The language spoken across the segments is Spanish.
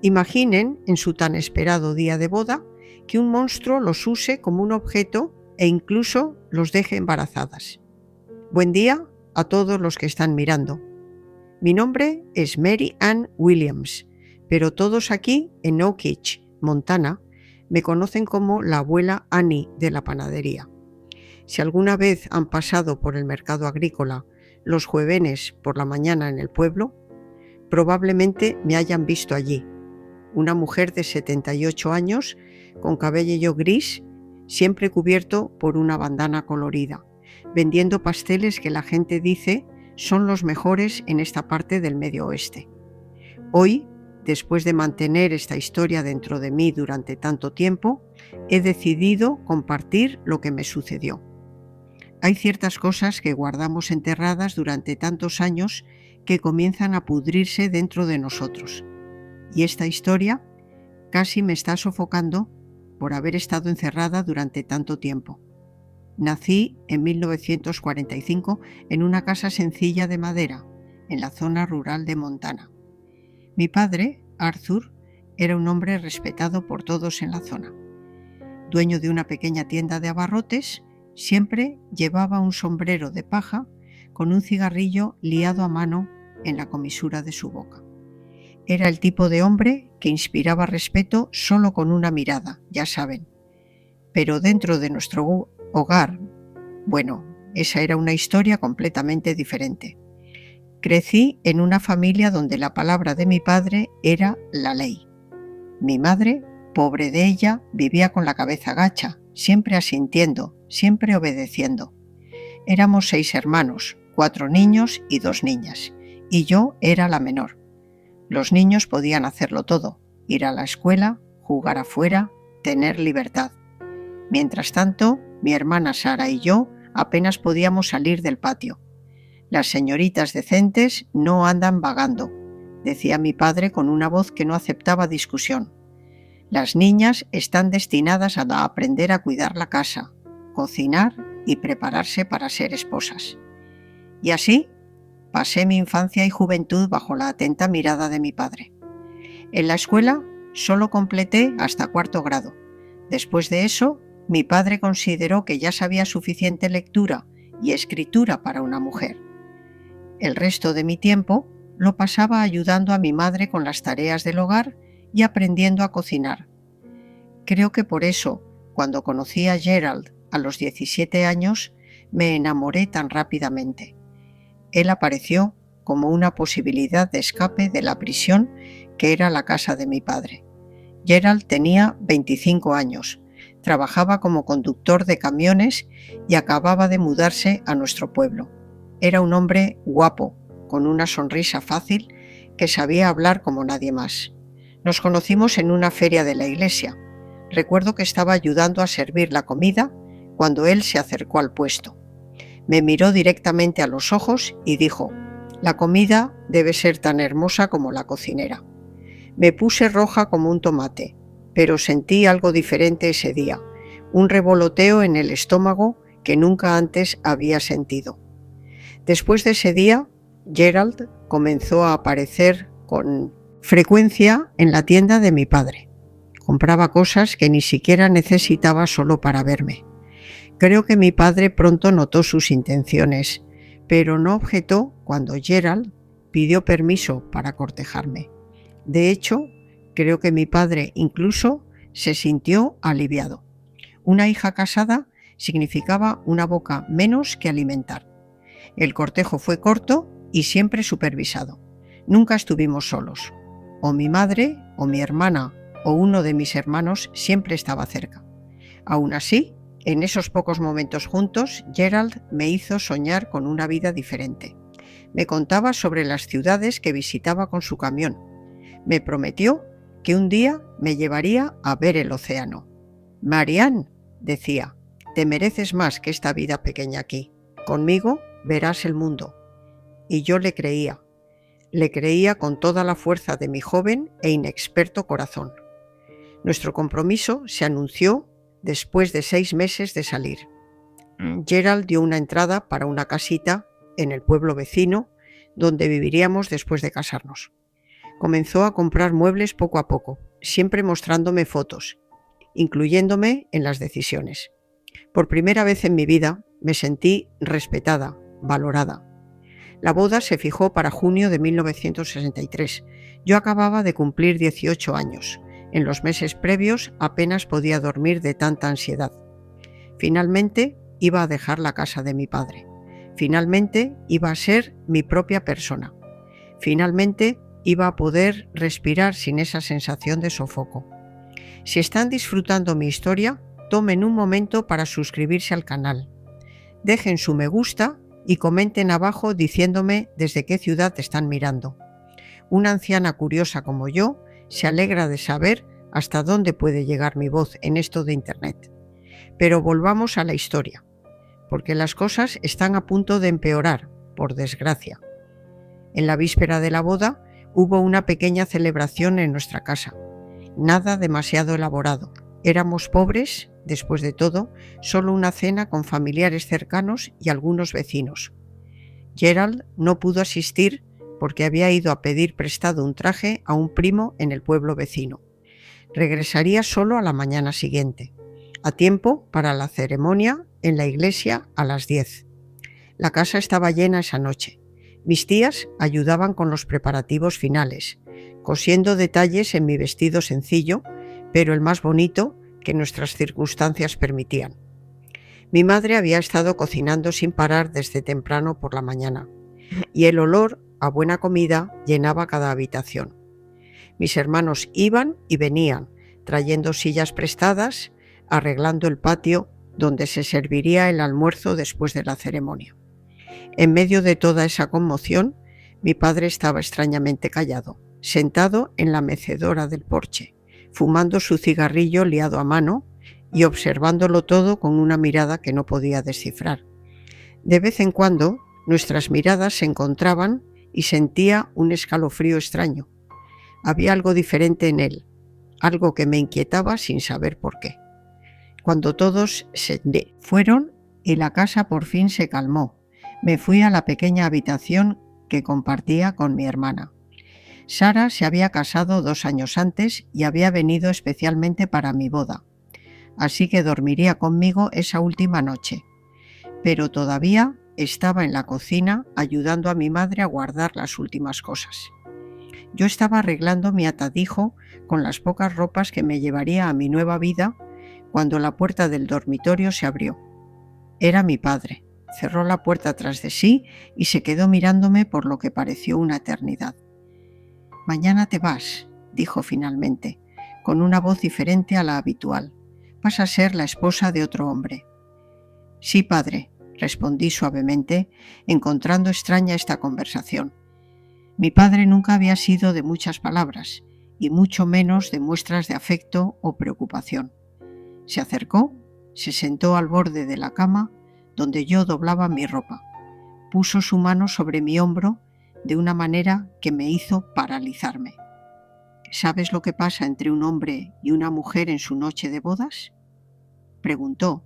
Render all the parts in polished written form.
Imaginen, en su tan esperado día de boda, que un monstruo los use como un objeto e incluso los deje embarazadas. Buen día a todos los que están mirando. Mi nombre es Mary Ann Williams, pero todos aquí en Oak Ridge, Montana, me conocen como la abuela Annie de la panadería. Si alguna vez han pasado por el mercado agrícola los jueves por la mañana en el pueblo, probablemente me hayan visto allí. Una mujer de 78 años, con cabello gris, siempre cubierto por una bandana colorida, vendiendo pasteles que la gente dice son los mejores en esta parte del Medio Oeste. Hoy, después de mantener esta historia dentro de mí durante tanto tiempo, he decidido compartir lo que me sucedió. Hay ciertas cosas que guardamos enterradas durante tantos años que comienzan a pudrirse dentro de nosotros. Y esta historia casi me está sofocando por haber estado encerrada durante tanto tiempo. Nací en 1945 en una casa sencilla de madera, en la zona rural de Montana. Mi padre, Arthur, era un hombre respetado por todos en la zona. Dueño de una pequeña tienda de abarrotes, siempre llevaba un sombrero de paja con un cigarrillo liado a mano en la comisura de su boca. Era el tipo de hombre que inspiraba respeto solo con una mirada, ya saben. Pero dentro de nuestro hogar, bueno, esa era una historia completamente diferente. Crecí en una familia donde la palabra de mi padre era la ley. Mi madre, pobre de ella, vivía con la cabeza gacha, siempre asintiendo, siempre obedeciendo. Éramos 6 hermanos, 4 niños y 2 niñas, y yo era la menor. Los niños podían hacerlo todo, ir a la escuela, jugar afuera, tener libertad. Mientras tanto, mi hermana Sara y yo apenas podíamos salir del patio. Las señoritas decentes no andan vagando, decía mi padre con una voz que no aceptaba discusión. Las niñas están destinadas a aprender a cuidar la casa, cocinar y prepararse para ser esposas. Y así pasé mi infancia y juventud bajo la atenta mirada de mi padre. En la escuela solo completé hasta 4º grado. Después de eso, mi padre consideró que ya sabía suficiente lectura y escritura para una mujer. El resto de mi tiempo lo pasaba ayudando a mi madre con las tareas del hogar y aprendiendo a cocinar. Creo que por eso, cuando conocí a Gerald a los 17 años, me enamoré tan rápidamente. Él apareció como una posibilidad de escape de la prisión que era la casa de mi padre. Gerald tenía 25 años, trabajaba como conductor de camiones y acababa de mudarse a nuestro pueblo. Era un hombre guapo, con una sonrisa fácil, que sabía hablar como nadie más. Nos conocimos en una feria de la iglesia. Recuerdo que estaba ayudando a servir la comida cuando él se acercó al puesto. Me miró directamente a los ojos y dijo: «La comida debe ser tan hermosa como la cocinera». Me puse roja como un tomate, pero sentí algo diferente ese día, un revoloteo en el estómago que nunca antes había sentido. Después de ese día, Gerald comenzó a aparecer con frecuencia en la tienda de mi padre. Compraba cosas que ni siquiera necesitaba solo para verme. Creo que mi padre pronto notó sus intenciones, pero no objetó cuando Gerald pidió permiso para cortejarme. De hecho, creo que mi padre incluso se sintió aliviado. Una hija casada significaba una boca menos que alimentar. El cortejo fue corto y siempre supervisado. Nunca estuvimos solos. O mi madre, o mi hermana, o uno de mis hermanos siempre estaba cerca. Aún así, en esos pocos momentos juntos, Gerald me hizo soñar con una vida diferente. Me contaba sobre las ciudades que visitaba con su camión. Me prometió que un día me llevaría a ver el océano. «Mary Ann», decía, «te mereces más que esta vida pequeña aquí. Conmigo verás el mundo». Y yo le creía con toda la fuerza de mi joven e inexperto corazón. Nuestro compromiso se anunció después de 6 meses de salir. Gerald dio una entrada para una casita en el pueblo vecino donde viviríamos después de casarnos. Comenzó a comprar muebles poco a poco, siempre mostrándome fotos, incluyéndome en las decisiones. Por primera vez en mi vida me sentí respetada, valorada. La boda se fijó para junio de 1963. Yo acababa de cumplir 18 años. En los meses previos apenas podía dormir de tanta ansiedad. Finalmente iba a dejar la casa de mi padre. Finalmente iba a ser mi propia persona. Finalmente iba a poder respirar sin esa sensación de sofoco. Si están disfrutando mi historia, tomen un momento para suscribirse al canal. Dejen su me gusta y comenten abajo diciéndome desde qué ciudad están mirando. Una anciana curiosa como yo se alegra de saber hasta dónde puede llegar mi voz en esto de Internet. Pero volvamos a la historia, porque las cosas están a punto de empeorar, por desgracia. En la víspera de la boda hubo una pequeña celebración en nuestra casa. Nada demasiado elaborado. Éramos pobres, después de todo, solo una cena con familiares cercanos y algunos vecinos. Gerald no pudo asistir porque había ido a pedir prestado un traje a un primo en el pueblo vecino. Regresaría solo a la mañana siguiente, a tiempo para la ceremonia en la iglesia a las 10. La casa estaba llena esa noche. Mis tías ayudaban con los preparativos finales, cosiendo detalles en mi vestido sencillo, pero el más bonito que nuestras circunstancias permitían. Mi madre había estado cocinando sin parar desde temprano por la mañana, y el olor a buena comida llenaba cada habitación. Mis hermanos iban y venían, trayendo sillas prestadas, arreglando el patio donde se serviría el almuerzo después de la ceremonia. En medio de toda esa conmoción, mi padre estaba extrañamente callado, sentado en la mecedora del porche, fumando su cigarrillo liado a mano y observándolo todo con una mirada que no podía descifrar. De vez en cuando, nuestras miradas se encontraban y sentía un escalofrío extraño. Había algo diferente en él, algo que me inquietaba sin saber por qué. Cuando todos se fueron y la casa por fin se calmó, me fui a la pequeña habitación que compartía con mi hermana. Sara se había casado 2 años antes y había venido especialmente para mi boda, así que dormiría conmigo esa última noche. Pero todavía estaba en la cocina ayudando a mi madre a guardar las últimas cosas. Yo estaba arreglando mi atadijo con las pocas ropas que me llevaría a mi nueva vida cuando la puerta del dormitorio se abrió. Era mi padre. Cerró la puerta tras de sí y se quedó mirándome por lo que pareció una eternidad. «Mañana te vas», dijo finalmente, con una voz diferente a la habitual. «Vas a ser la esposa de otro hombre». «Sí, padre», respondí suavemente, encontrando extraña esta conversación. Mi padre nunca había sido de muchas palabras, y mucho menos de muestras de afecto o preocupación. Se acercó, se sentó al borde de la cama, donde yo doblaba mi ropa. Puso su mano sobre mi hombro de una manera que me hizo paralizarme. «¿Sabes lo que pasa entre un hombre y una mujer en su noche de bodas?», preguntó,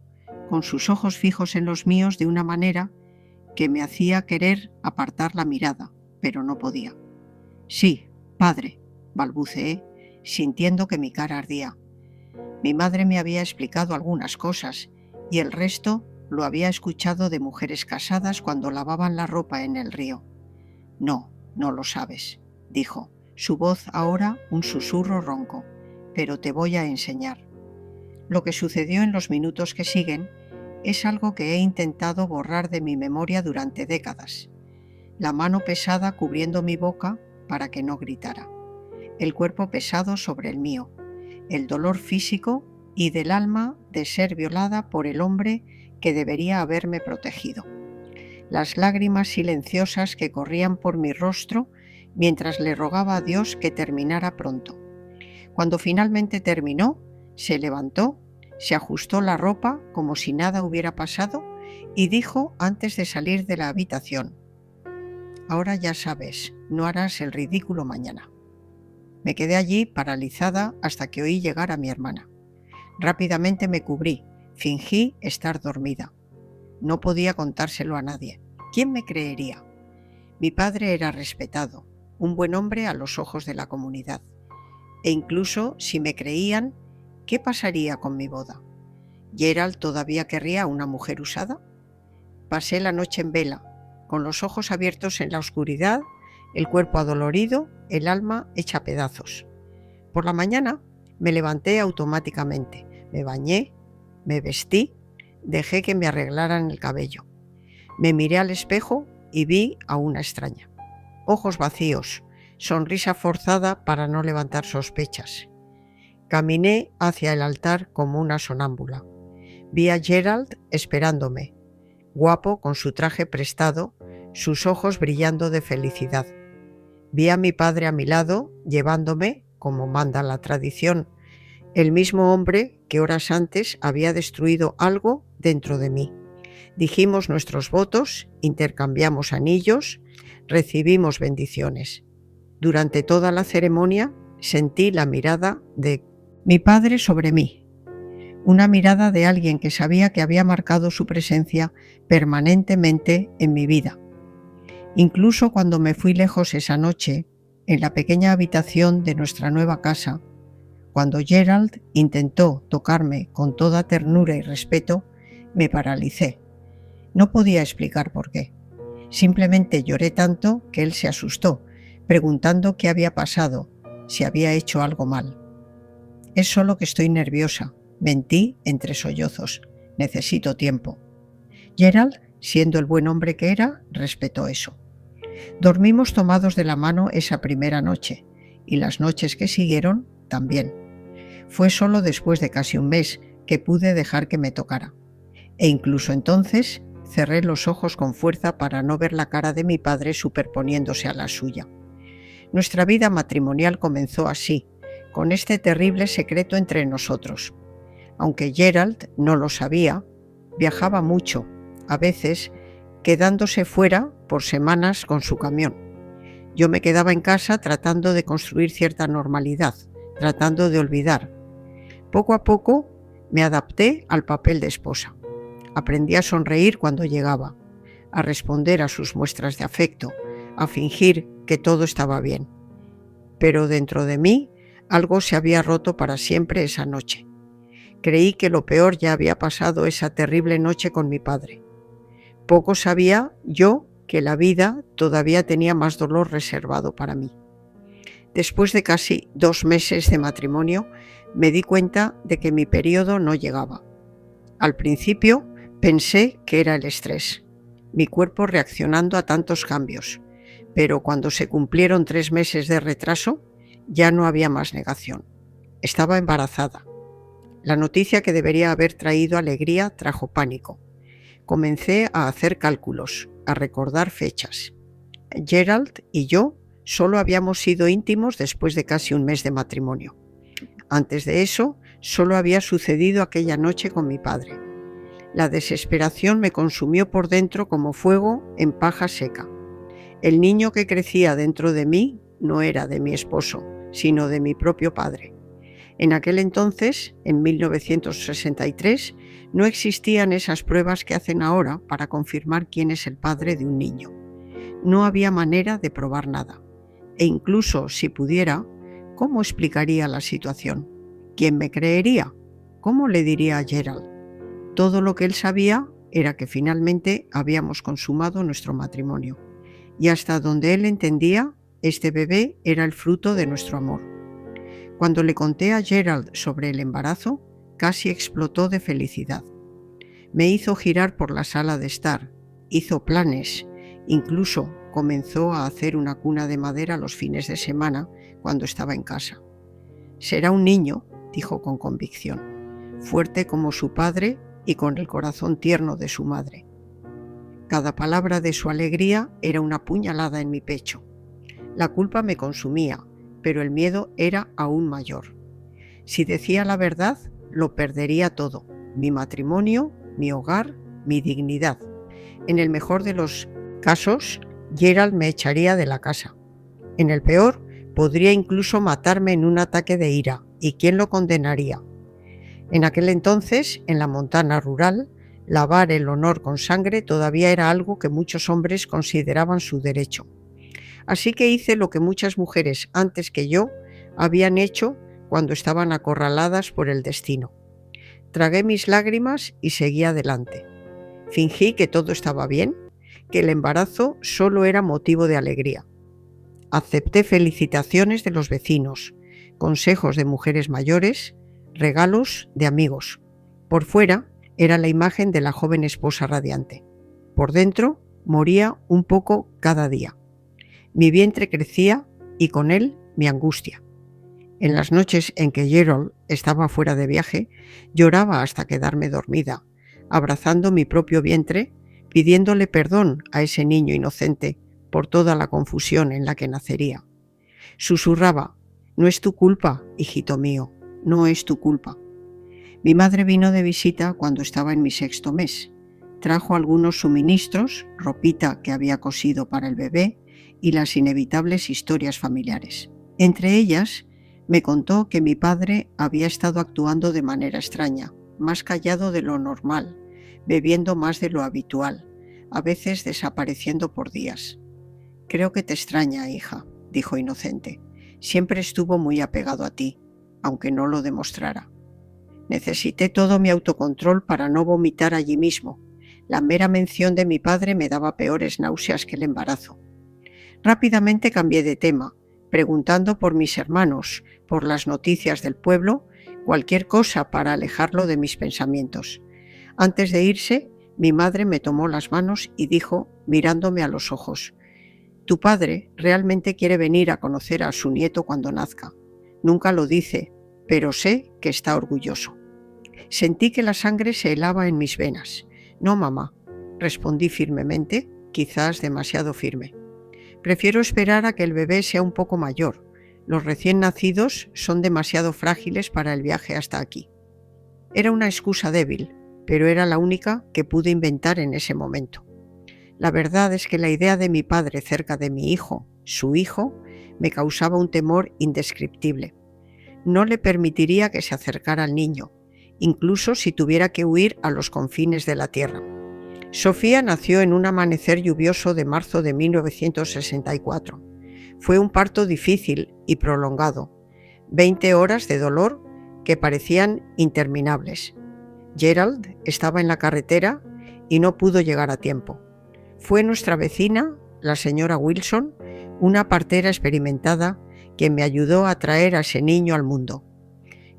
con sus ojos fijos en los míos de una manera que me hacía querer apartar la mirada, pero no podía. «Sí, padre», balbuceé, sintiendo que mi cara ardía. Mi madre me había explicado algunas cosas y el resto lo había escuchado de mujeres casadas cuando lavaban la ropa en el río. «No, no lo sabes», dijo, su voz ahora un susurro ronco, «pero te voy a enseñar». Lo que sucedió en los minutos que siguen es algo que he intentado borrar de mi memoria durante décadas. La mano pesada cubriendo mi boca para que no gritara. El cuerpo pesado sobre el mío. El dolor físico y del alma de ser violada por el hombre que debería haberme protegido. Las lágrimas silenciosas que corrían por mi rostro mientras le rogaba a Dios que terminara pronto. Cuando finalmente terminó, se levantó, se ajustó la ropa como si nada hubiera pasado y dijo antes de salir de la habitación: «Ahora ya sabes, no harás el ridículo mañana». Me quedé allí paralizada hasta que oí llegar a mi hermana. Rápidamente me cubrí, fingí estar dormida. No podía contárselo a nadie. ¿Quién me creería? Mi padre era respetado, un buen hombre a los ojos de la comunidad. E incluso si me creían, ¿qué pasaría con mi boda? ¿Gerald todavía querría a una mujer usada? Pasé la noche en vela, con los ojos abiertos en la oscuridad, el cuerpo adolorido, el alma hecha pedazos. Por la mañana me levanté automáticamente, me bañé, me vestí, dejé que me arreglaran el cabello. Me miré al espejo y vi a una extraña. Ojos vacíos, sonrisa forzada para no levantar sospechas. Caminé hacia el altar como una sonámbula. Vi a Gerald esperándome, guapo con su traje prestado, sus ojos brillando de felicidad. Vi a mi padre a mi lado, llevándome, como manda la tradición, el mismo hombre que horas antes había destruido algo dentro de mí. Dijimos nuestros votos, intercambiamos anillos, recibimos bendiciones. Durante toda la ceremonia sentí la mirada de mi padre sobre mí, una mirada de alguien que sabía que había marcado su presencia permanentemente en mi vida. Incluso cuando me fui lejos esa noche, en la pequeña habitación de nuestra nueva casa, cuando Gerald intentó tocarme con toda ternura y respeto, me paralicé. No podía explicar por qué. Simplemente lloré tanto que él se asustó, preguntando qué había pasado, si había hecho algo mal. Es solo que estoy nerviosa, mentí entre sollozos. Necesito tiempo. Gerald, siendo el buen hombre que era, respetó eso. Dormimos tomados de la mano esa primera noche, y las noches que siguieron también. Fue solo después de casi un mes que pude dejar que me tocara. E incluso entonces cerré los ojos con fuerza para no ver la cara de mi padre superponiéndose a la suya. Nuestra vida matrimonial comenzó así, con este terrible secreto entre nosotros. Aunque Gerald no lo sabía, viajaba mucho, a veces quedándose fuera por semanas con su camión. Yo me quedaba en casa tratando de construir cierta normalidad, tratando de olvidar. Poco a poco me adapté al papel de esposa. Aprendí a sonreír cuando llegaba, a responder a sus muestras de afecto, a fingir que todo estaba bien. Pero dentro de mí algo se había roto para siempre esa noche. Creí que lo peor ya había pasado esa terrible noche con mi padre. Poco sabía yo que la vida todavía tenía más dolor reservado para mí. Después de casi 2 meses de matrimonio, me di cuenta de que mi periodo no llegaba. Al principio pensé que era el estrés, mi cuerpo reaccionando a tantos cambios, pero cuando se cumplieron 3 meses de retraso, ya no había más negación. Estaba embarazada. La noticia que debería haber traído alegría trajo pánico. Comencé a hacer cálculos, a recordar fechas. Gerald y yo solo habíamos sido íntimos después de casi un mes de matrimonio. Antes de eso, solo había sucedido aquella noche con mi padre. La desesperación me consumió por dentro como fuego en paja seca. El niño que crecía dentro de mí no era de mi esposo, sino de mi propio padre. En aquel entonces, en 1963, no existían esas pruebas que hacen ahora para confirmar quién es el padre de un niño. No había manera de probar nada. E incluso si pudiera, ¿cómo explicaría la situación? ¿Quién me creería? ¿Cómo le diría a Gerald? Todo lo que él sabía era que finalmente habíamos consumado nuestro matrimonio. Y hasta donde él entendía, este bebé era el fruto de nuestro amor. Cuando le conté a Gerald sobre el embarazo, casi explotó de felicidad. Me hizo girar por la sala de estar, hizo planes, incluso comenzó a hacer una cuna de madera los fines de semana cuando estaba en casa. Será un niño, dijo con convicción, fuerte como su padre y con el corazón tierno de su madre. Cada palabra de su alegría era una puñalada en mi pecho. La culpa me consumía, pero el miedo era aún mayor. Si decía la verdad, lo perdería todo: mi matrimonio, mi hogar, mi dignidad. En el mejor de los casos, Gerald me echaría de la casa. En el peor, podría incluso matarme en un ataque de ira. ¿Y quién lo condenaría? En aquel entonces, en la Montana rural, lavar el honor con sangre todavía era algo que muchos hombres consideraban su derecho. Así que hice lo que muchas mujeres antes que yo habían hecho cuando estaban acorraladas por el destino. Tragué mis lágrimas y seguí adelante. Fingí que todo estaba bien, que el embarazo solo era motivo de alegría. Acepté felicitaciones de los vecinos, consejos de mujeres mayores, regalos de amigos. Por fuera era la imagen de la joven esposa radiante. Por dentro moría un poco cada día. Mi vientre crecía y con él mi angustia. En las noches en que Gerald estaba fuera de viaje, lloraba hasta quedarme dormida, abrazando mi propio vientre, pidiéndole perdón a ese niño inocente por toda la confusión en la que nacería. Susurraba: «No es tu culpa, hijito mío, no es tu culpa». Mi madre vino de visita cuando estaba en mi 6º mes. Trajo algunos suministros, ropita que había cosido para el bebé y las inevitables historias familiares. Entre ellas, me contó que mi padre había estado actuando de manera extraña, más callado de lo normal, bebiendo más de lo habitual, a veces desapareciendo por días. «Creo que te extraña, hija», dijo inocente. «Siempre estuvo muy apegado a ti, aunque no lo demostrara». Necesité todo mi autocontrol para no vomitar allí mismo. La mera mención de mi padre me daba peores náuseas que el embarazo. Rápidamente cambié de tema, preguntando por mis hermanos, por las noticias del pueblo, cualquier cosa para alejarlo de mis pensamientos. Antes de irse, mi madre me tomó las manos y dijo, mirándome a los ojos: «Tu padre realmente quiere venir a conocer a su nieto cuando nazca. Nunca lo dice, pero sé que está orgulloso». Sentí que la sangre se helaba en mis venas. «No, mamá», respondí firmemente, quizás demasiado firme. «Prefiero esperar a que el bebé sea un poco mayor. Los recién nacidos son demasiado frágiles para el viaje hasta aquí». Era una excusa débil, pero era la única que pude inventar en ese momento. La verdad es que la idea de mi padre cerca de mi hijo, su hijo, me causaba un temor indescriptible. No le permitiría que se acercara al niño, incluso si tuviera que huir a los confines de la tierra. Sofía nació en un amanecer lluvioso de marzo de 1964. Fue un parto difícil y prolongado, 20 horas de dolor que parecían interminables. Gerald estaba en la carretera y no pudo llegar a tiempo. Fue nuestra vecina, la señora Wilson, una partera experimentada, quien me ayudó a traer a ese niño al mundo.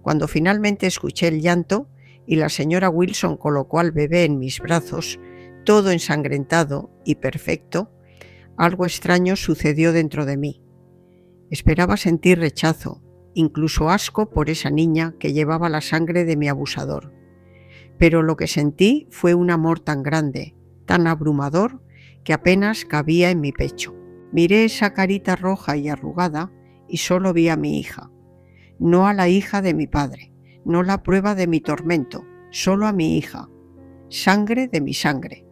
Cuando finalmente escuché el llanto y la señora Wilson colocó al bebé en mis brazos, todo ensangrentado y perfecto, algo extraño sucedió dentro de mí. Esperaba sentir rechazo, incluso asco por esa niña que llevaba la sangre de mi abusador. Pero lo que sentí fue un amor tan grande, tan abrumador, que apenas cabía en mi pecho. Miré esa carita roja y arrugada y solo vi a mi hija. No a la hija de mi padre, no la prueba de mi tormento, solo a mi hija. Sangre de mi sangre.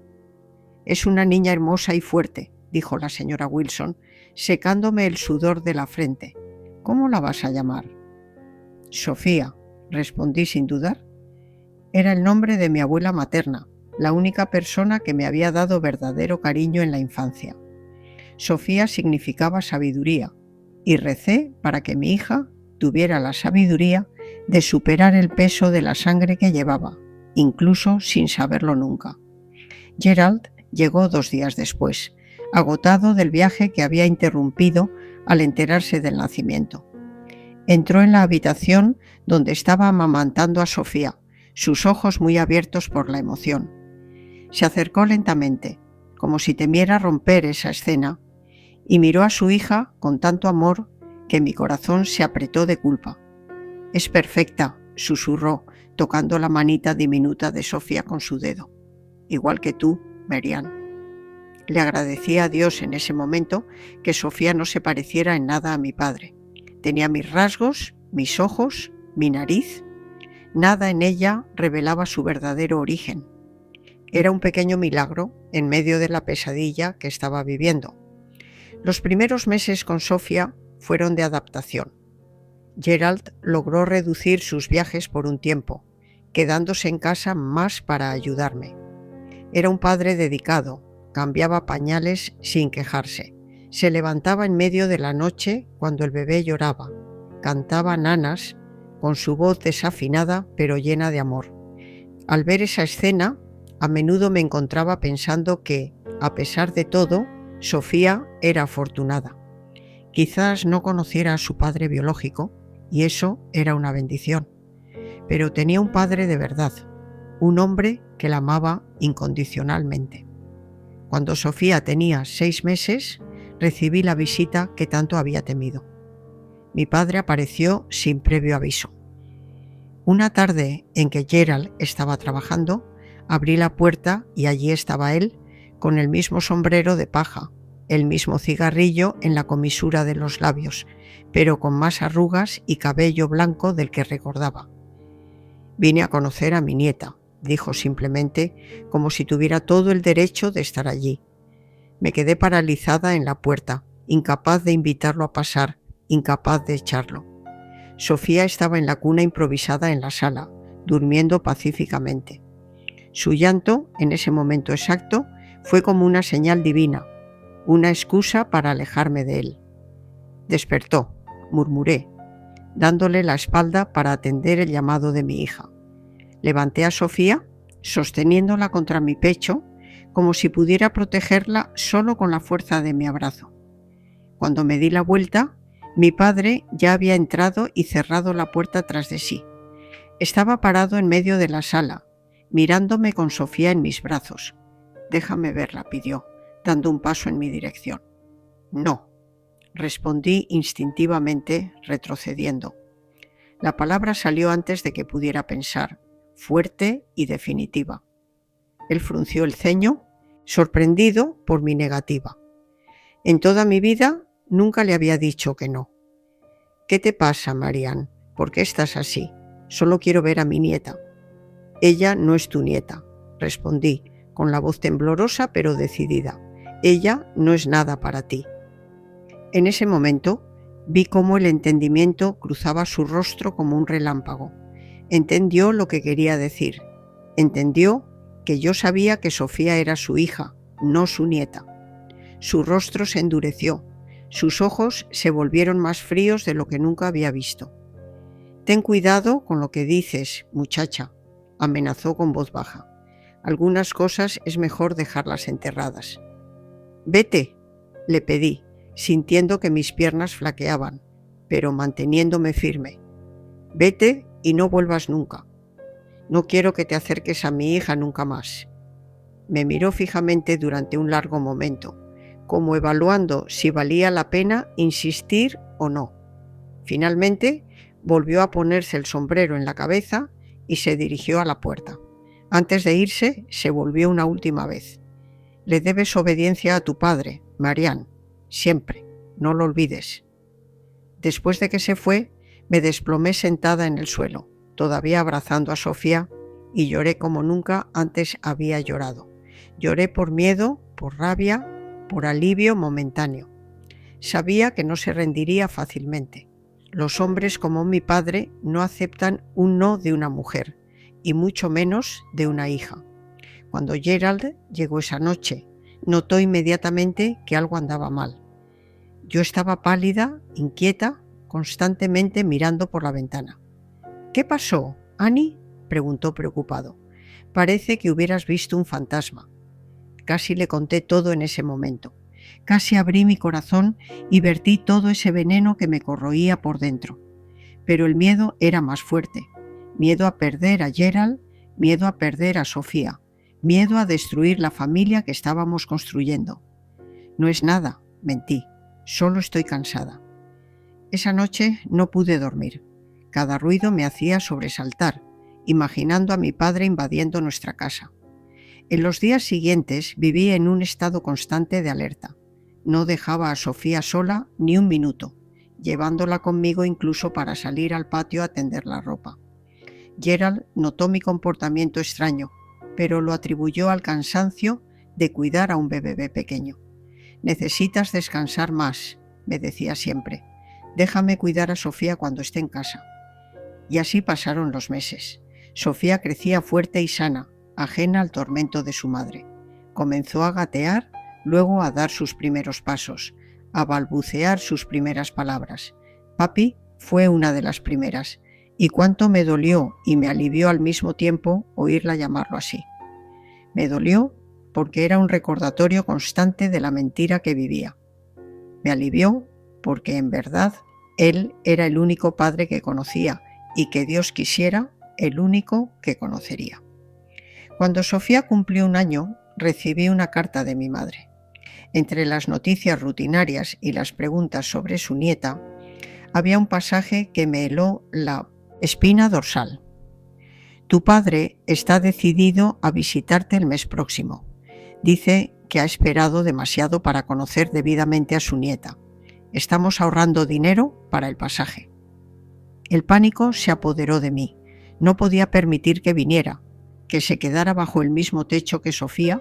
«Es una niña hermosa y fuerte», dijo la señora Wilson, secándome el sudor de la frente. «¿Cómo la vas a llamar?» «Sofía», respondí sin dudar. Era el nombre de mi abuela materna, la única persona que me había dado verdadero cariño en la infancia. Sofía significaba sabiduría, y recé para que mi hija tuviera la sabiduría de superar el peso de la sangre que llevaba, incluso sin saberlo nunca. Gerald llegó 2 días después, agotado del viaje que había interrumpido al enterarse del nacimiento. Entró en la habitación donde estaba amamantando a Sofía, sus ojos muy abiertos por la emoción. Se acercó lentamente, como si temiera romper esa escena, y miró a su hija con tanto amor que mi corazón se apretó de culpa. «Es perfecta», susurró, tocando la manita diminuta de Sofía con su dedo. «Igual que tú, Marianne». Le agradecí a Dios en ese momento que Sofía no se pareciera en nada a mi padre. Tenía mis rasgos, mis ojos, mi nariz. Nada en ella revelaba su verdadero origen. Era un pequeño milagro en medio de la pesadilla que estaba viviendo. Los primeros meses con Sofía fueron de adaptación. Gerald logró reducir sus viajes por un tiempo, quedándose en casa más para ayudarme. Era un padre dedicado, cambiaba pañales sin quejarse, Se levantaba en medio de la noche cuando el bebé lloraba, cantaba nanas con su voz desafinada pero llena de amor. Al ver esa escena, a menudo me encontraba pensando que, a pesar de todo, Sofía era afortunada. Quizás no conociera a su padre biológico, y eso era una bendición, pero tenía un padre de verdad, un hombre que la amaba incondicionalmente. Cuando Sofía tenía 6 meses, recibí la visita que tanto había temido. Mi padre apareció sin previo aviso. Una tarde en que Gerald estaba trabajando, abrí la puerta y allí estaba él, con el mismo sombrero de paja, el mismo cigarrillo en la comisura de los labios, pero con más arrugas y cabello blanco del que recordaba. «Vine a conocer a mi nieta», dijo simplemente, como si tuviera todo el derecho de estar allí. Me quedé paralizada en la puerta, incapaz de invitarlo a pasar, incapaz de echarlo. Sofía estaba en la cuna improvisada en la sala, durmiendo pacíficamente. Su llanto, en ese momento exacto, fue como una señal divina, una excusa para alejarme de él. «Despertó», murmuré, dándole la espalda para atender el llamado de mi hija. Levanté a Sofía, sosteniéndola contra mi pecho, como si pudiera protegerla solo con la fuerza de mi abrazo. Cuando me di la vuelta, mi padre ya había entrado y cerrado la puerta tras de sí. Estaba parado en medio de la sala, mirándome con Sofía en mis brazos. «Déjame verla», pidió, dando un paso en mi dirección. «No», respondí instintivamente, retrocediendo. La palabra salió antes de que pudiera pensar, fuerte y definitiva. Él frunció el ceño, sorprendido por mi negativa. En toda mi vida nunca le había dicho que no. «¿Qué te pasa, Marianne? ¿Por qué estás así? Solo quiero ver a mi nieta». «Ella no es tu nieta», respondí, con la voz temblorosa pero decidida. «Ella no es nada para ti». En ese momento vi cómo el entendimiento cruzaba su rostro como un relámpago. Entendió lo que quería decir. Entendió que yo sabía que Sofía era su hija, no su nieta. Su rostro se endureció, sus ojos se volvieron más fríos de lo que nunca había visto. «Ten cuidado con lo que dices, muchacha», amenazó con voz baja. «Algunas cosas es mejor dejarlas enterradas». «Vete», le pedí, sintiendo que mis piernas flaqueaban, pero manteniéndome firme. «Vete y no vuelvas nunca. No quiero que te acerques a mi hija nunca más». Me miró fijamente durante un largo momento, como evaluando si valía la pena insistir o no. Finalmente, volvió a ponerse el sombrero en la cabeza y se dirigió a la puerta. Antes de irse, se volvió una última vez. «Le debes obediencia a tu padre, Marianne, siempre, no lo olvides». Después de que se fue, me desplomé sentada en el suelo, todavía abrazando a Sofía, y lloré como nunca antes había llorado. Lloré por miedo, por rabia, por alivio momentáneo. Sabía que no se rendiría fácilmente. Los hombres como mi padre no aceptan un no de una mujer, y mucho menos de una hija. Cuando Gerald llegó esa noche, notó inmediatamente que algo andaba mal. Yo estaba pálida, inquieta, constantemente mirando por la ventana. «¿Qué pasó, Annie?», preguntó preocupado. «Parece que hubieras visto un fantasma». Casi le conté todo en ese momento. Casi abrí mi corazón y vertí todo ese veneno que me corroía por dentro. Pero el miedo era más fuerte. Miedo a perder a Gerald, miedo a perder a Sofía, miedo a destruir la familia que estábamos construyendo. «No es nada», mentí, «solo estoy cansada». Esa noche no pude dormir. Cada ruido me hacía sobresaltar, imaginando a mi padre invadiendo nuestra casa. En los días siguientes viví en un estado constante de alerta. No dejaba a Sofía sola ni un minuto, llevándola conmigo incluso para salir al patio a tender la ropa. Gerald notó mi comportamiento extraño, pero lo atribuyó al cansancio de cuidar a un bebé pequeño. «Necesitas descansar más», me decía siempre. «Déjame cuidar a Sofía cuando esté en casa». Y así pasaron los meses. Sofía crecía fuerte y sana, ajena al tormento de su madre. Comenzó a gatear, luego a dar sus primeros pasos, a balbucear sus primeras palabras. Papi fue una de las primeras, y cuánto me dolió y me alivió al mismo tiempo oírla llamarlo así. Me dolió porque era un recordatorio constante de la mentira que vivía. Me alivió porque en verdad él era el único padre que conocía y que Dios quisiera el único que conocería. Cuando Sofía cumplió 1 año, recibí una carta de mi madre. Entre las noticias rutinarias y las preguntas sobre su nieta, había un pasaje que me heló la espina dorsal. Tu padre está decidido a visitarte el mes próximo. Dice que ha esperado demasiado para conocer debidamente a su nieta. Estamos ahorrando dinero para el pasaje. El pánico se apoderó de mí. No podía permitir que viniera, que se quedara bajo el mismo techo que Sofía,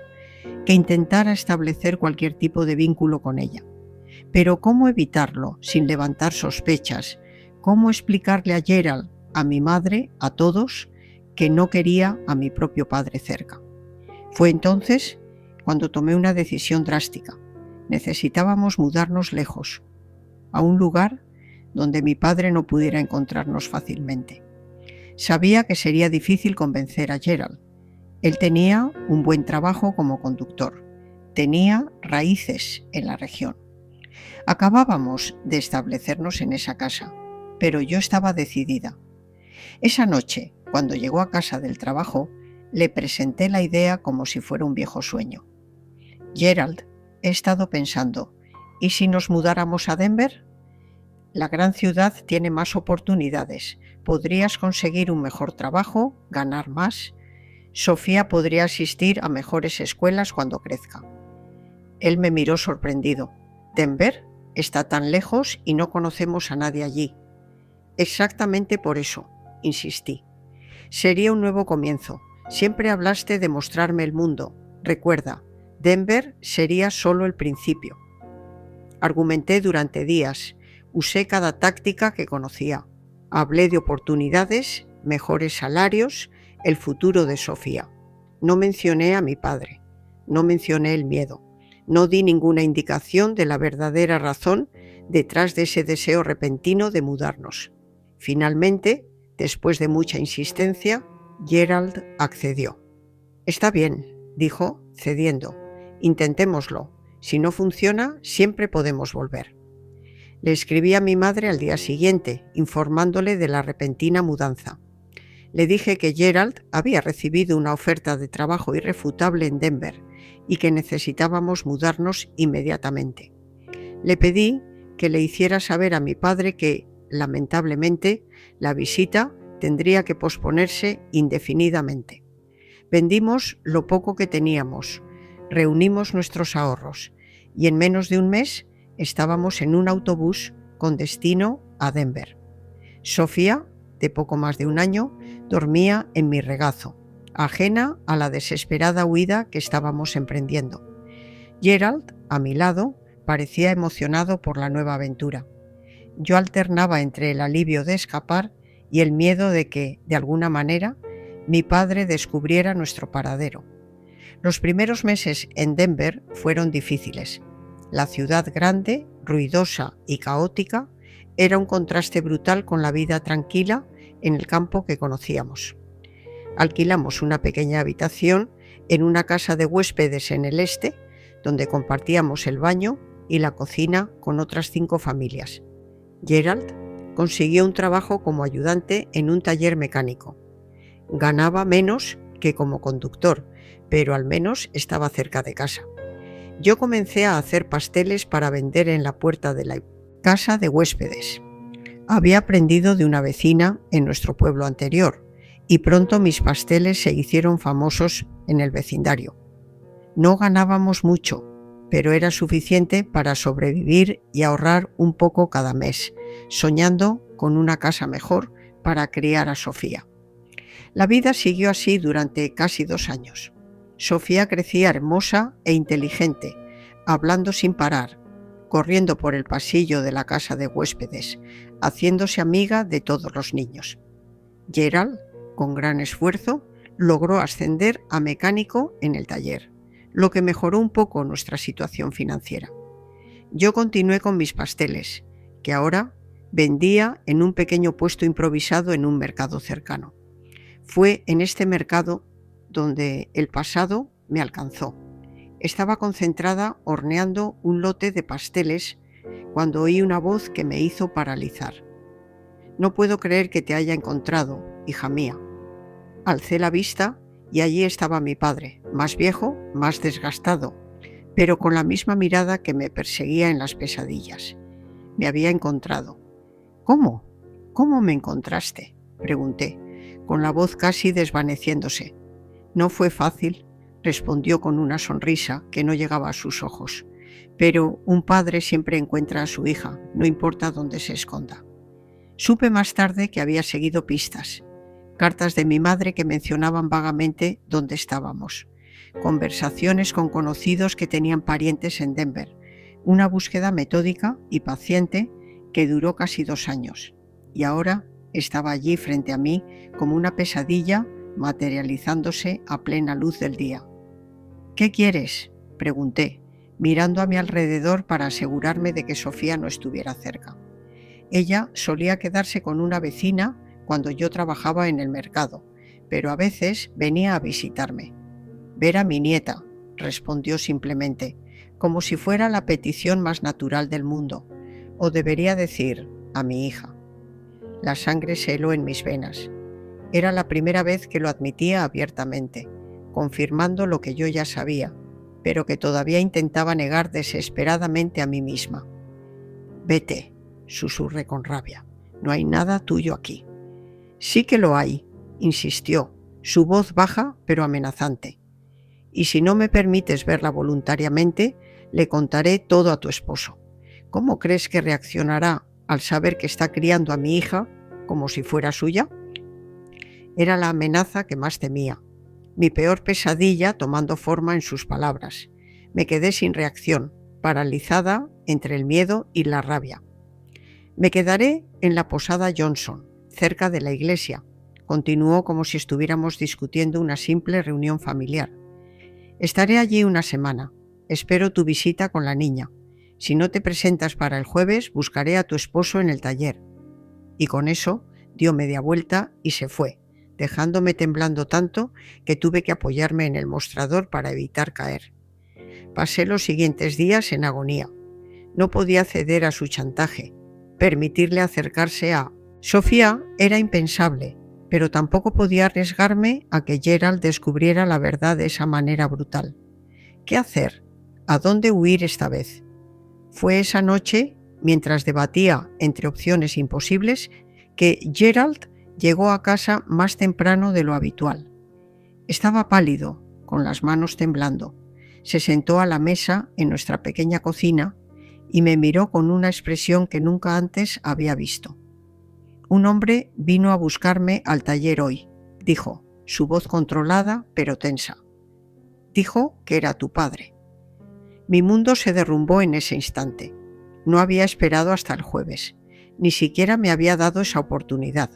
que intentara establecer cualquier tipo de vínculo con ella. Pero ¿cómo evitarlo sin levantar sospechas? ¿Cómo explicarle a Gerald, a mi madre, a todos, que no quería a mi propio padre cerca? Fue entonces cuando tomé una decisión drástica. Necesitábamos mudarnos lejos, a un lugar donde mi padre no pudiera encontrarnos fácilmente. Sabía que sería difícil convencer a Gerald. Él tenía un buen trabajo como conductor, tenía raíces en la región. Acabábamos de establecernos en esa casa, pero yo estaba decidida. Esa noche, cuando llegó a casa del trabajo, le presenté la idea como si fuera un viejo sueño. Gerald, he estado pensando, ¿y si nos mudáramos a Denver? La gran ciudad tiene más oportunidades. Podrías conseguir un mejor trabajo, ganar más. Sofía podría asistir a mejores escuelas cuando crezca. Él me miró sorprendido. ¿Denver? Está tan lejos y no conocemos a nadie allí. Exactamente por eso, insistí. Sería un nuevo comienzo. Siempre hablaste de mostrarme el mundo. Recuerda, Denver sería solo el principio. Argumenté durante días. Usé cada táctica que conocía. Hablé de oportunidades, mejores salarios, el futuro de Sofía. No mencioné a mi padre. No mencioné el miedo. No di ninguna indicación de la verdadera razón detrás de ese deseo repentino de mudarnos. Finalmente, después de mucha insistencia, Gerald accedió. Está bien, dijo, cediendo. Intentémoslo. Si no funciona, siempre podemos volver. Le escribí a mi madre al día siguiente, informándole de la repentina mudanza. Le dije que Gerald había recibido una oferta de trabajo irrefutable en Denver y que necesitábamos mudarnos inmediatamente. Le pedí que le hiciera saber a mi padre que, lamentablemente, la visita tendría que posponerse indefinidamente. Vendimos lo poco que teníamos, reunimos nuestros ahorros y en menos de un mes estábamos en un autobús con destino a Denver. Sofía, de poco más de 1 año, dormía en mi regazo, ajena a la desesperada huida que estábamos emprendiendo. Gerald, a mi lado, parecía emocionado por la nueva aventura. Yo alternaba entre el alivio de escapar y el miedo de que, de alguna manera, mi padre descubriera nuestro paradero. Los primeros meses en Denver fueron difíciles. La ciudad grande, ruidosa y caótica era un contraste brutal con la vida tranquila en el campo que conocíamos. Alquilamos una pequeña habitación en una casa de huéspedes en el este, donde compartíamos el baño y la cocina con otras 5 familias. Gerald consiguió un trabajo como ayudante en un taller mecánico. Ganaba menos que como conductor, pero al menos estaba cerca de casa. Yo comencé a hacer pasteles para vender en la puerta de la casa de huéspedes. Había aprendido de una vecina en nuestro pueblo anterior y pronto mis pasteles se hicieron famosos en el vecindario. No ganábamos mucho, pero era suficiente para sobrevivir y ahorrar un poco cada mes, soñando con una casa mejor para criar a Sofía. La vida siguió así durante casi 2 años. Sofía crecía hermosa e inteligente, hablando sin parar, corriendo por el pasillo de la casa de huéspedes, haciéndose amiga de todos los niños. Gerald, con gran esfuerzo, logró ascender a mecánico en el taller, lo que mejoró un poco nuestra situación financiera. Yo continué con mis pasteles, que ahora vendía en un pequeño puesto improvisado en un mercado cercano. Fue en este mercado donde el pasado me alcanzó. Estaba concentrada horneando un lote de pasteles cuando oí una voz que me hizo paralizar. No puedo creer que te haya encontrado, hija mía. Alcé la vista y allí estaba mi padre, más viejo, más desgastado, pero con la misma mirada que me perseguía en las pesadillas. Me había encontrado. ¿Cómo? ¿Cómo me encontraste?, pregunté, con la voz casi desvaneciéndose. No fue fácil, respondió con una sonrisa que no llegaba a sus ojos. Pero un padre siempre encuentra a su hija, no importa dónde se esconda. Supe más tarde que había seguido pistas, cartas de mi madre que mencionaban vagamente dónde estábamos, conversaciones con conocidos que tenían parientes en Denver, una búsqueda metódica y paciente que duró casi 2 años, y ahora estaba allí frente a mí como una pesadilla materializándose a plena luz del día. ¿Qué quieres?, pregunté, mirando a mi alrededor para asegurarme de que Sofía no estuviera cerca. Ella solía quedarse con una vecina cuando yo trabajaba en el mercado, pero a veces venía a visitarme. Ver a mi nieta, respondió simplemente, como si fuera la petición más natural del mundo, o debería decir, a mi hija. La sangre se heló en mis venas. Era la primera vez que lo admitía abiertamente, confirmando lo que yo ya sabía, pero que todavía intentaba negar desesperadamente a mí misma. Vete, susurré con rabia. No hay nada tuyo aquí. Sí que lo hay, insistió, su voz baja pero amenazante. Y si no me permites verla voluntariamente, le contaré todo a tu esposo. ¿Cómo crees que reaccionará al saber que está criando a mi hija como si fuera suya? Era la amenaza que más temía, mi peor pesadilla tomando forma en sus palabras. Me quedé sin reacción, paralizada entre el miedo y la rabia. Me quedaré en la posada Johnson, cerca de la iglesia. Continuó como si estuviéramos discutiendo una simple reunión familiar. Estaré allí una semana. Espero tu visita con la niña. Si no te presentas para el jueves, buscaré a tu esposo en el taller. Y con eso dio media vuelta y se fue, dejándome temblando tanto que tuve que apoyarme en el mostrador para evitar caer. Pasé los siguientes días en agonía. No podía ceder a su chantaje, permitirle acercarse a... Sofía era impensable, pero tampoco podía arriesgarme a que Gerald descubriera la verdad de esa manera brutal. ¿Qué hacer? ¿A dónde huir esta vez? Fue esa noche, mientras debatía entre opciones imposibles, que Gerald llegó a casa más temprano de lo habitual. Estaba pálido, con las manos temblando. Se sentó a la mesa en nuestra pequeña cocina y me miró con una expresión que nunca antes había visto. Un hombre vino a buscarme al taller hoy, dijo, su voz controlada pero tensa. Dijo que era tu padre. Mi mundo se derrumbó en ese instante. No había esperado hasta el jueves. Ni siquiera me había dado esa oportunidad.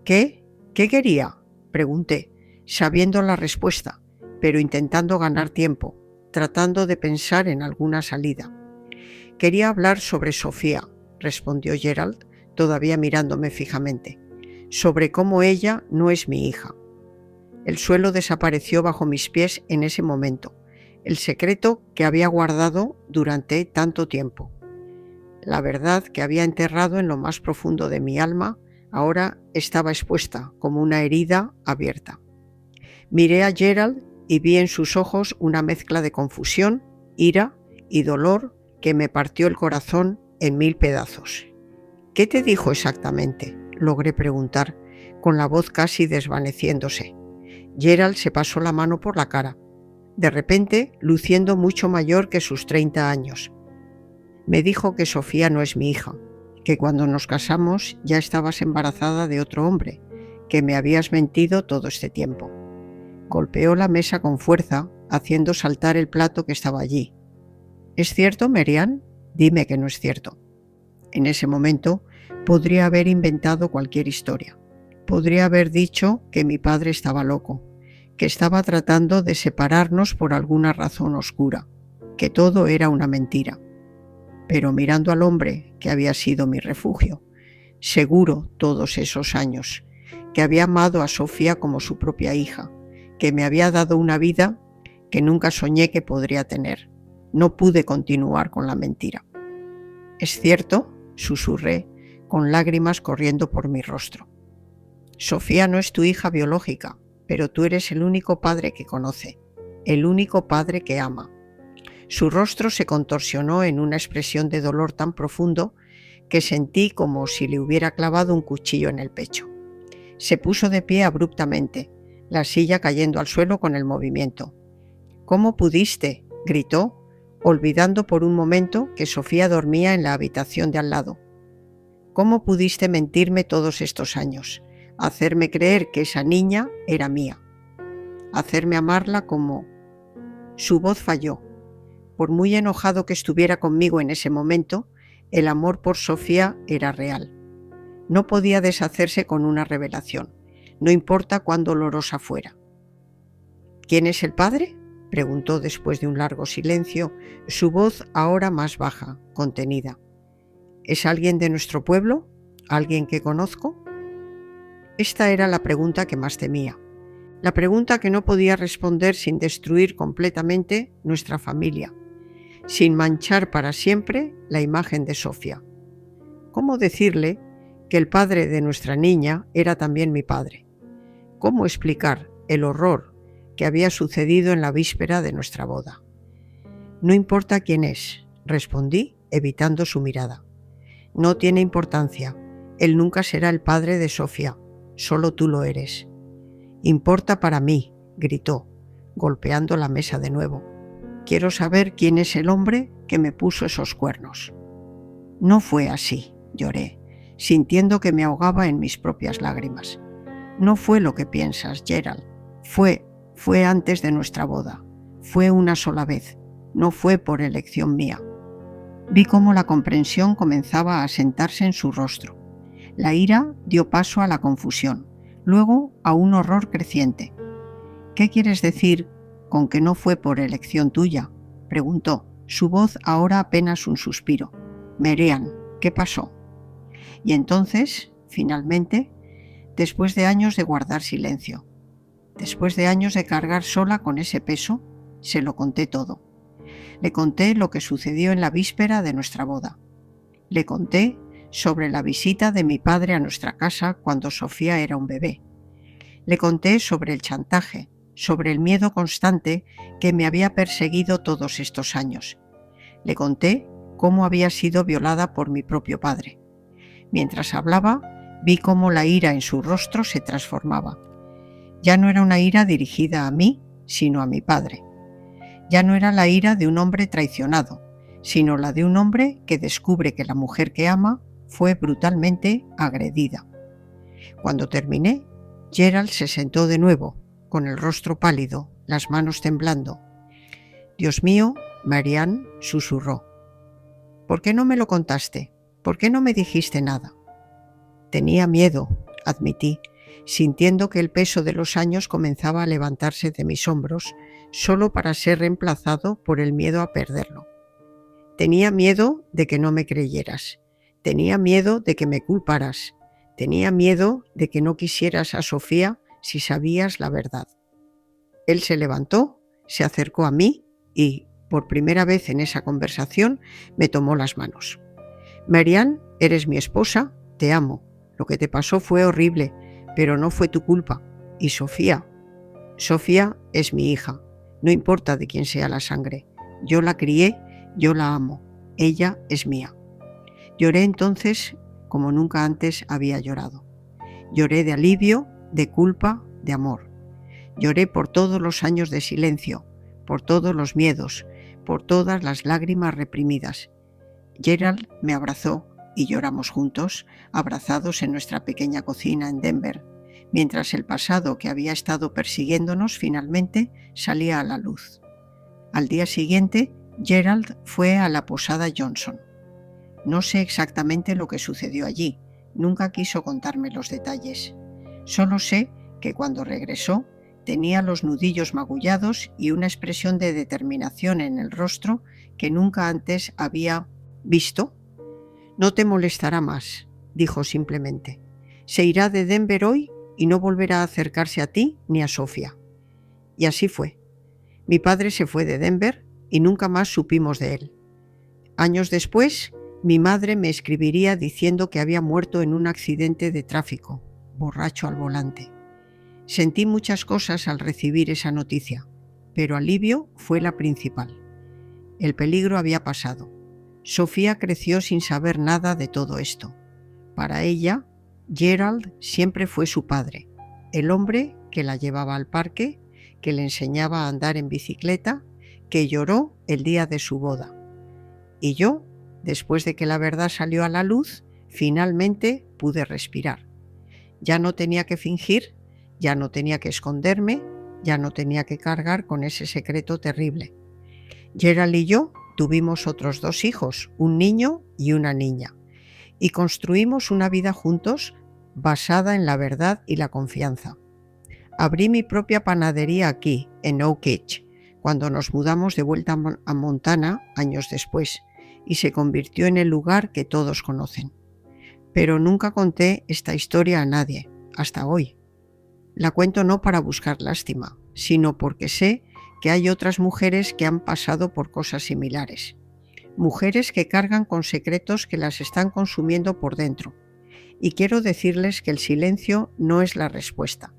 ¿Qué? ¿Qué quería?, pregunté, sabiendo la respuesta, pero intentando ganar tiempo, tratando de pensar en alguna salida. Quería hablar sobre Sofía, respondió Gerald, todavía mirándome fijamente, sobre cómo ella no es mi hija. El suelo desapareció bajo mis pies en ese momento, el secreto que había guardado durante tanto tiempo. La verdad que había enterrado en lo más profundo de mi alma ahora estaba expuesta como una herida abierta. Miré a Gerald y vi en sus ojos una mezcla de confusión, ira y dolor que me partió el corazón en 1000 pedazos. ¿Qué te dijo exactamente?, logré preguntar, con la voz casi desvaneciéndose. Gerald se pasó la mano por la cara, de repente luciendo mucho mayor que sus 30 años. Me dijo que Sofía no es mi hija, que cuando nos casamos ya estabas embarazada de otro hombre, que me habías mentido todo este tiempo. Golpeó la mesa con fuerza, haciendo saltar el plato que estaba allí. ¿Es cierto, Marianne? Dime que no es cierto. En ese momento podría haber inventado cualquier historia. Podría haber dicho que mi padre estaba loco, que estaba tratando de separarnos por alguna razón oscura, que todo era una mentira. pero mirando al hombre que había sido mi refugio, seguro todos esos años, que había amado a Sofía como su propia hija, que me había dado una vida que nunca soñé que podría tener. No pude continuar con la mentira. «Es cierto», susurré, con lágrimas corriendo por mi rostro. «Sofía no es tu hija biológica, pero tú eres el único padre que conoce, el único padre que ama». Su rostro se contorsionó en una expresión de dolor tan profundo que sentí como si le hubiera clavado un cuchillo en el pecho. Se puso de pie abruptamente, la silla cayendo al suelo con el movimiento. «¿Cómo pudiste?», gritó, olvidando por un momento que Sofía dormía en la habitación de al lado. «¿Cómo pudiste mentirme todos estos años? Hacerme creer que esa niña era mía. Hacerme amarla como...». Su voz falló. Por muy enojado que estuviera conmigo en ese momento, el amor por Sofía era real. No podía deshacerse con una revelación, no importa cuán dolorosa fuera. «¿Quién es el padre?», preguntó después de un largo silencio, su voz ahora más baja, contenida. «¿Es alguien de nuestro pueblo? ¿Alguien que conozco?». Esta era la pregunta que más temía, la pregunta que no podía responder sin destruir completamente nuestra familia, sin manchar para siempre la imagen de Sofía. ¿Cómo decirle que el padre de nuestra niña era también mi padre? ¿Cómo explicar el horror que había sucedido en la víspera de nuestra boda? «No importa quién es», respondí, evitando su mirada. «No tiene importancia. Él nunca será el padre de Sofía. Solo tú lo eres». «Importa para mí», gritó, golpeando la mesa de nuevo. «Quiero saber quién es el hombre que me puso esos cuernos». «No fue así», lloré, sintiendo que me ahogaba en mis propias lágrimas. «No fue lo que piensas, Gerald. Fue antes de nuestra boda. Fue una sola vez. No fue por elección mía». Vi cómo la comprensión comenzaba a asentarse en su rostro. La ira dio paso a la confusión, luego a un horror creciente. «¿Qué quieres decir con que no fue por elección tuya?», preguntó, su voz ahora apenas un suspiro. «Marianne, ¿qué pasó?». Y entonces, finalmente, después de años de guardar silencio, después de años de cargar sola con ese peso, se lo conté todo. Le conté lo que sucedió en la víspera de nuestra boda. Le conté sobre la visita de mi padre a nuestra casa cuando Sofía era un bebé. Le conté sobre el chantaje, sobre el miedo constante que me había perseguido todos estos años. Le conté cómo había sido violada por mi propio padre. Mientras hablaba, vi cómo la ira en su rostro se transformaba. Ya no era una ira dirigida a mí, sino a mi padre. Ya no era la ira de un hombre traicionado, sino la de un hombre que descubre que la mujer que ama fue brutalmente agredida. Cuando terminé, Gerald se sentó de nuevo, con el rostro pálido, las manos temblando. «Dios mío», Marianne susurró. «¿Por qué no me lo contaste? ¿Por qué no me dijiste nada?». «Tenía miedo», admití, sintiendo que el peso de los años comenzaba a levantarse de mis hombros, solo para ser reemplazado por el miedo a perderlo. «Tenía miedo de que no me creyeras. Tenía miedo de que me culparas. Tenía miedo de que no quisieras a Sofía si sabías la verdad». Él se levantó, se acercó a mí y, por primera vez en esa conversación, me tomó las manos. «Marianne, eres mi esposa, te amo. Lo que te pasó fue horrible, pero no fue tu culpa. Y Sofía es mi hija. No importa de quién sea la sangre. Yo la crié, yo la amo. Ella es mía». Lloré entonces como nunca antes había llorado. Lloré de alivio, de culpa, de amor. Lloré por todos los años de silencio, por todos los miedos, por todas las lágrimas reprimidas. Gerald me abrazó y lloramos juntos, abrazados en nuestra pequeña cocina en Denver, mientras el pasado que había estado persiguiéndonos finalmente salía a la luz. Al día siguiente, Gerald fue a la posada Johnson. No sé exactamente lo que sucedió allí, nunca quiso contarme los detalles. Solo sé que cuando regresó tenía los nudillos magullados y una expresión de determinación en el rostro que nunca antes había Visto. No te molestará más, dijo simplemente. Se irá de Denver hoy y no volverá a acercarse a ti ni a Sofía. Y así fue. Mi padre se fue de Denver y nunca más supimos de él. Años después, mi madre me escribiría diciendo que había muerto en un accidente de tráfico, borracho al volante. Sentí muchas cosas al recibir esa noticia, pero alivio fue la principal. El peligro había pasado. Sofía creció sin saber nada de todo esto. Para ella, Gerald siempre fue su padre, el hombre que la llevaba al parque, que le enseñaba a andar en bicicleta, que lloró el día de su boda. Y yo, después de que la verdad salió a la luz, finalmente pude respirar. Ya no tenía que fingir, ya no tenía que esconderme, ya no tenía que cargar con ese secreto terrible. Gerald y yo tuvimos otros 2 hijos, un niño y una niña, y construimos una vida juntos basada en la verdad y la confianza. Abrí mi propia panadería aquí, en Oak Ridge, cuando nos mudamos de vuelta a Montana años después, y se convirtió en el lugar que todos conocen. Pero nunca conté esta historia a nadie, hasta hoy. La cuento no para buscar lástima, sino porque sé que hay otras mujeres que han pasado por cosas similares. Mujeres que cargan con secretos que las están consumiendo por dentro. Y quiero decirles que el silencio no es la respuesta.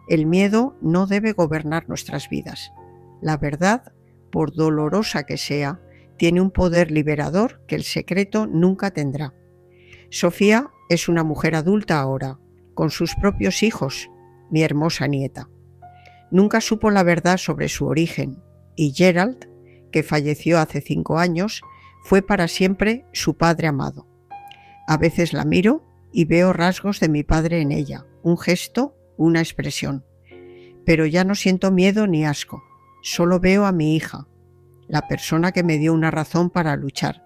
El miedo no debe gobernar nuestras vidas. La verdad, por dolorosa que sea, tiene un poder liberador que el secreto nunca tendrá. Sofía es una mujer adulta ahora, con sus propios hijos, mi hermosa nieta. Nunca supo la verdad sobre su origen, y Gerald, que falleció hace 5 años, fue para siempre su padre amado. A veces la miro y veo rasgos de mi padre en ella, un gesto, una expresión. Pero ya no siento miedo ni asco, solo veo a mi hija, la persona que me dio una razón para luchar,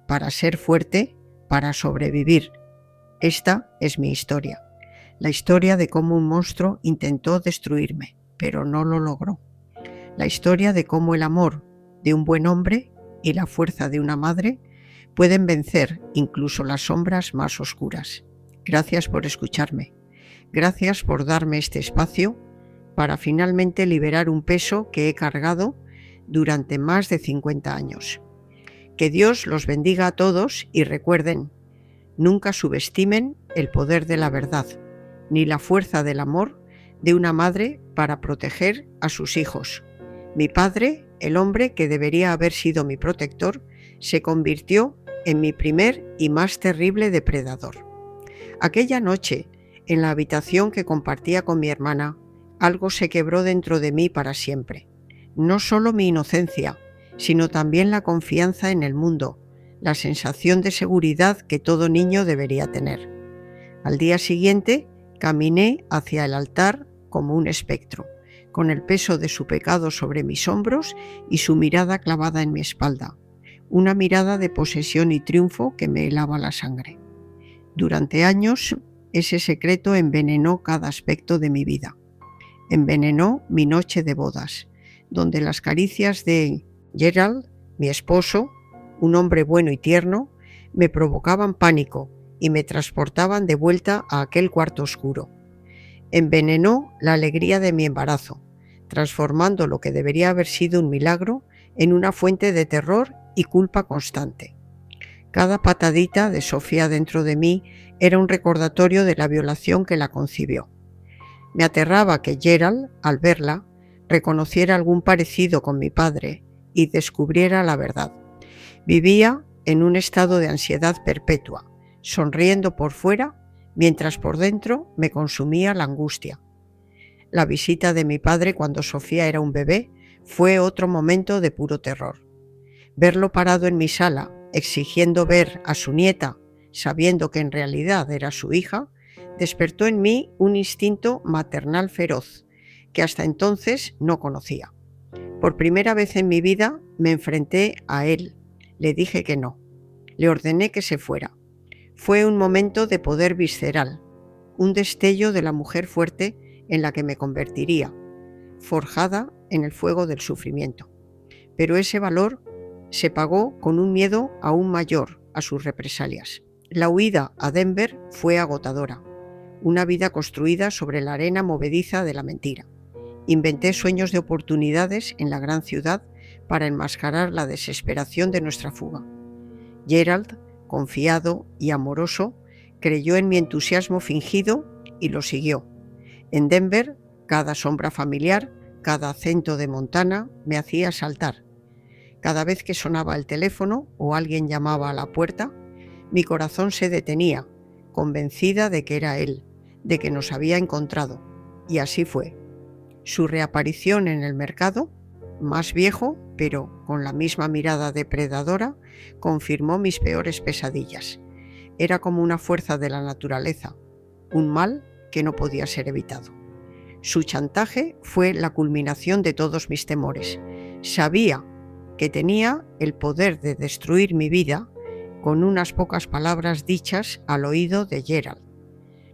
para ser fuerte, para sobrevivir. Esta es mi historia, la historia de cómo un monstruo intentó destruirme, pero no lo logró. La historia de cómo el amor de un buen hombre y la fuerza de una madre pueden vencer incluso las sombras más oscuras. Gracias por escucharme. Gracias por darme este espacio para finalmente liberar un peso que he cargado durante más de 50 años. Que Dios los bendiga a todos y recuerden, nunca subestimen el poder de la verdad, ni la fuerza del amor de una madre para proteger a sus hijos. Mi padre, el hombre que debería haber sido mi protector, se convirtió en mi primer y más terrible depredador. Aquella noche, en la habitación que compartía con mi hermana, algo se quebró dentro de mí para siempre. No solo mi inocencia, sino también la confianza en el mundo, la sensación de seguridad que todo niño debería tener. Al día siguiente, caminé hacia el altar como un espectro, con el peso de su pecado sobre mis hombros y su mirada clavada en mi espalda, una mirada de posesión y triunfo que me helaba la sangre. Durante años, ese secreto envenenó cada aspecto de mi vida. Envenenó mi noche de bodas, donde las caricias de Gerald, mi esposo, un hombre bueno y tierno, me provocaban pánico y me transportaban de vuelta a aquel cuarto oscuro. Envenenó la alegría de mi embarazo, transformando lo que debería haber sido un milagro en una fuente de terror y culpa constante. Cada patadita de Sofía dentro de mí era un recordatorio de la violación que la concibió. Me aterraba que Gerald, al verla, reconociera algún parecido con mi padre y descubriera la verdad. Vivía en un estado de ansiedad perpetua, sonriendo por fuera, mientras por dentro me consumía la angustia. La visita de mi padre cuando Sofía era un bebé fue otro momento de puro terror. Verlo parado en mi sala, exigiendo ver a su nieta, sabiendo que en realidad era su hija, despertó en mí un instinto maternal feroz, que hasta entonces no conocía. Por primera vez en mi vida me enfrenté a él. Le dije que no. Le ordené que se fuera. Fue un momento de poder visceral, un destello de la mujer fuerte en la que me convertiría, forjada en el fuego del sufrimiento. Pero ese valor se pagó con un miedo aún mayor a sus represalias. La huida a Denver fue agotadora, una vida construida sobre la arena movediza de la mentira. Inventé sueños de oportunidades en la gran ciudad para enmascarar la desesperación de nuestra fuga. Gerald, confiado y amoroso, creyó en mi entusiasmo fingido y lo siguió. En Denver, cada sombra familiar, cada acento de Montana me hacía saltar. Cada vez que sonaba el teléfono o alguien llamaba a la puerta, mi corazón se detenía, convencida de que era él, de que nos había encontrado. Y así fue. Su reaparición en el mercado, más viejo, pero con la misma mirada depredadora, confirmó mis peores pesadillas. Era como una fuerza de la naturaleza, un mal que no podía ser evitado. Su chantaje fue la culminación de todos mis temores. Sabía que tenía el poder de destruir mi vida con unas pocas palabras dichas al oído de Gerald.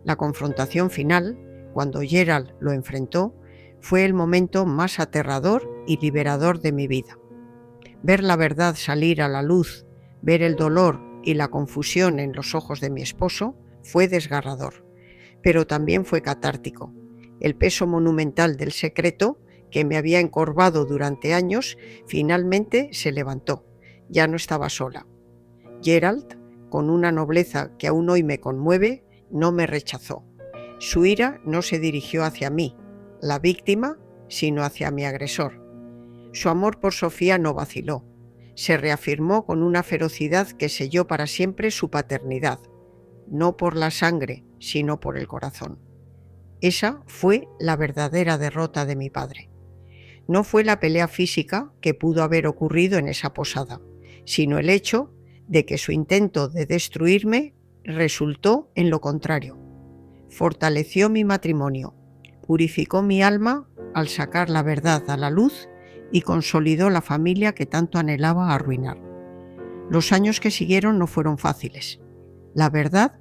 La confrontación final, cuando Gerald lo enfrentó, fue el momento más aterrador y liberador de mi vida. Ver la verdad salir a la luz, ver el dolor y la confusión en los ojos de mi esposo, fue desgarrador, pero también fue catártico. El peso monumental del secreto, que me había encorvado durante años, finalmente se levantó. Ya no estaba sola. Gerald, con una nobleza que aún hoy me conmueve, no me rechazó. Su ira no se dirigió hacia mí, la víctima, sino hacia mi agresor. Su amor por Sofía no vaciló. Se reafirmó con una ferocidad que selló para siempre su paternidad, no por la sangre, sino por el corazón. Esa fue la verdadera derrota de mi padre. No fue la pelea física que pudo haber ocurrido en esa posada, sino el hecho de que su intento de destruirme resultó en lo contrario. Fortaleció mi matrimonio, purificó mi alma al sacar la verdad a la luz y consolidó la familia que tanto anhelaba arruinar. Los años que siguieron no fueron fáciles. La verdad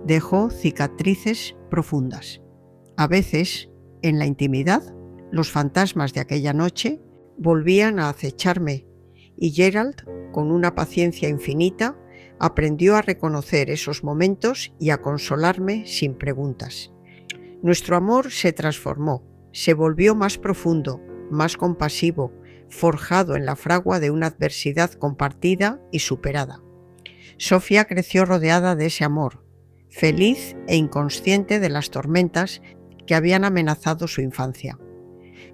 dejó cicatrices profundas. A veces, en la intimidad, los fantasmas de aquella noche volvían a acecharme y Gerald, con una paciencia infinita, aprendió a reconocer esos momentos y a consolarme sin preguntas. Nuestro amor se transformó, se volvió más profundo, más compasivo, forjado en la fragua de una adversidad compartida y superada. Sofía creció rodeada de ese amor, feliz e inconsciente de las tormentas que habían amenazado su infancia.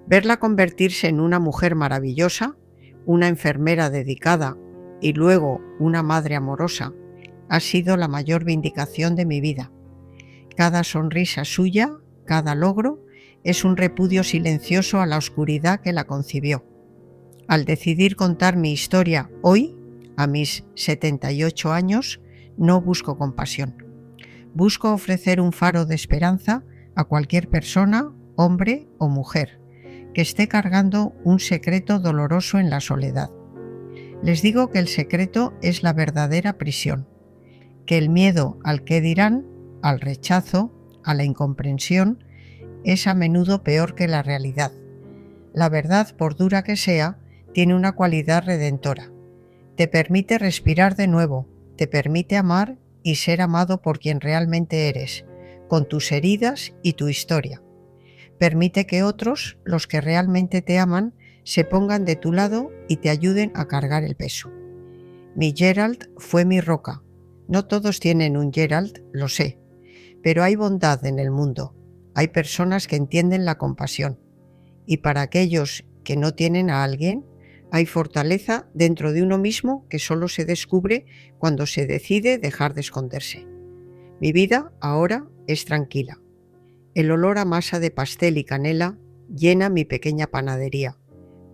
Verla convertirse en una mujer maravillosa, una enfermera dedicada y luego una madre amorosa, ha sido la mayor vindicación de mi vida. Cada sonrisa suya, cada logro, es un repudio silencioso a la oscuridad que la concibió. Al decidir contar mi historia hoy, a mis 78 años, no busco compasión. Busco ofrecer un faro de esperanza a cualquier persona, hombre o mujer, que esté cargando un secreto doloroso en la soledad. Les digo que el secreto es la verdadera prisión, que el miedo al qué dirán, al rechazo, a la incomprensión, es a menudo peor que la realidad. La verdad, por dura que sea, tiene una cualidad redentora. Te permite respirar de nuevo, te permite amar y ser amado por quien realmente eres, con tus heridas y tu historia. Permite que otros, los que realmente te aman, se pongan de tu lado y te ayuden a cargar el peso. Mi Gerald fue mi roca. No todos tienen un Gerald, lo sé, pero hay bondad en el mundo. Hay personas que entienden la compasión. Y para aquellos que no tienen a alguien, hay fortaleza dentro de uno mismo que solo se descubre cuando se decide dejar de esconderse. Mi vida ahora es tranquila. El olor a masa de pastel y canela llena mi pequeña panadería,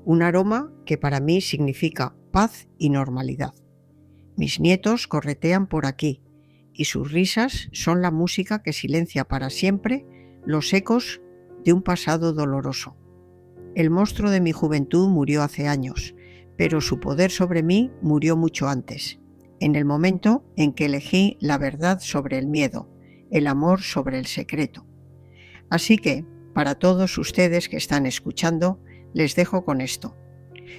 un aroma que para mí significa paz y normalidad. Mis nietos corretean por aquí y sus risas son la música que silencia para siempre los ecos de un pasado doloroso. El monstruo de mi juventud murió hace años, pero su poder sobre mí murió mucho antes, en el momento en que elegí la verdad sobre el miedo, el amor sobre el secreto. Así que, para todos ustedes que están escuchando, les dejo con esto.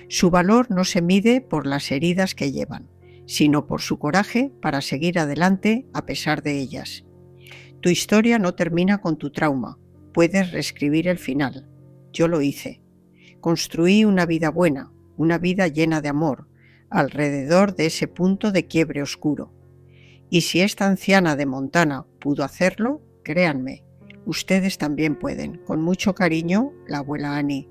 Su valor no se mide por las heridas que llevan, sino por su coraje para seguir adelante a pesar de ellas. Tu historia no termina con tu trauma, puedes reescribir el final. Yo lo hice. Construí una vida buena, una vida llena de amor, alrededor de ese punto de quiebre oscuro. Y si esta anciana de Montana pudo hacerlo, créanme, ustedes también pueden. Con mucho cariño, la abuela Annie.